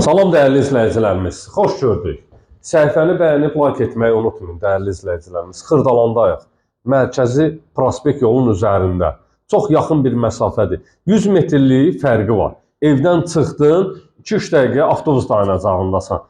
Salam dəyərli izləyicilərimiz, xoş gördük. Səhifəni bəyənib like etməyi unutmayın dəyərli izləyicilərimiz. Xırdalandayıq. Mərkəzi prospekt yolun üzərində. Çox yaxın bir məsafədir. 100 metrlik fərqi var. Evdən çıxdın, 2-3 dəqiqə avtobus dayanacağındasan.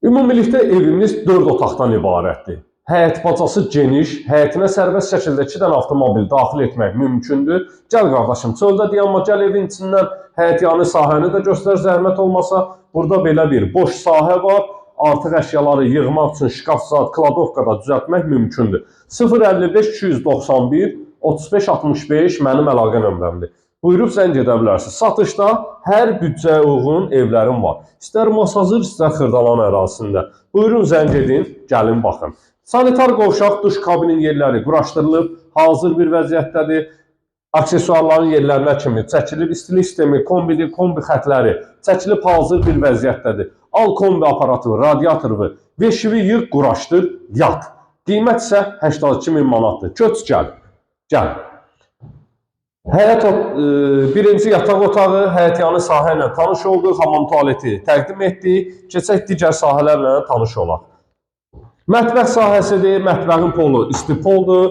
Ümumilikdə evimiz 4 otaqdan ibarətdir. Həyət bacası geniş, həyətinə sərbəst şəkildə 2 dənə avtomobil daxil etmək mümkündür. Gəl qardaşım, çöldə dayanma, gəl evin içindən həyətyanı sahəni də göstər, zəhmət olmasa. Burada belə bir boş sahə var. Artıq əşyaları yığmaq üçün şkaf, saat, kladovkada düzəltmək mümkündür. 055 291 35 65 mənim əlaqə nömrəmdir. Buyurub zəng edə bilərsiniz. Satışda hər büdcəyə uyğun evlərim var. İstər Masazır, istər Xırdalan ərazisində. Buyurun zəng edin, gəlin baxın. Sanitar qovşaq, duş kabinin yerləri quraşdırılıb, hazır bir vəziyyətdədir. Aksesuarların yerlərinə kimi çəkilib, istilik sistemi, kombi xətləri çəkilib, hazır bir vəziyyətdədir. Al kombi aparatı, radiatoru, beşivi yığ, quraşdır, yat. Qiymət isə 82 min manatdır. Köç gəl, gəl. Birinci yataq otağı, həyətyanı sahə ilə tanış olduq, hamam tualeti təqdim etdik. Keçək digər sahələrlə tanış olaq. Mətbəx sahəsidir, mətbəxin polu isti poldur.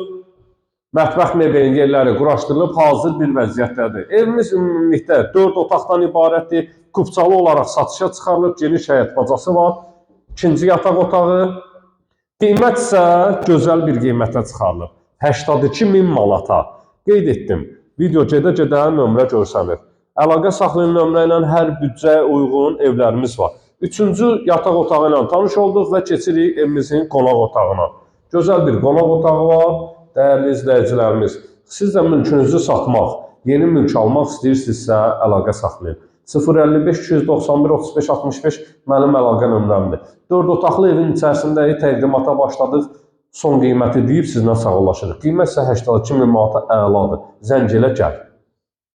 Mətbəx mebelin yerləri quraşdırılıb, hazır bir vəziyyətdədir. Evimiz ümumilikdə 4 otaqdan ibarətdir. Kupçalı olaraq satışa çıxarılıb, geniş həyət bacası var. İkinci yataq otağı. Qiymət isə gözəl bir qiymətə çıxarılıb. 82 min manata. Qeyd etdim. Video gedə-gedə nömrə görsənir. Əlaqə saxlayın nömrə ilə hər büdcəyə uyğun evlərimiz var. Üçüncü yataq otağı ilə tanış olduq və keçirik evimizin qonaq otağına. Gözəl bir qonaq otağı var. Dəyərli izləyicilərimiz, siz də mülkünüzü satmaq, yeni mülk almaq istəyirsinizsə əlaqə saxlayın. 055 291 35 65 mənim əlaqə nömrəmdir. 4 otaqlı evin içərisindəyi təqdimata başladıq. Son qiyməti deyib sizlə sağollaşırıq. Qiymət isə 82 min manata əladır. Zəng elə gəl.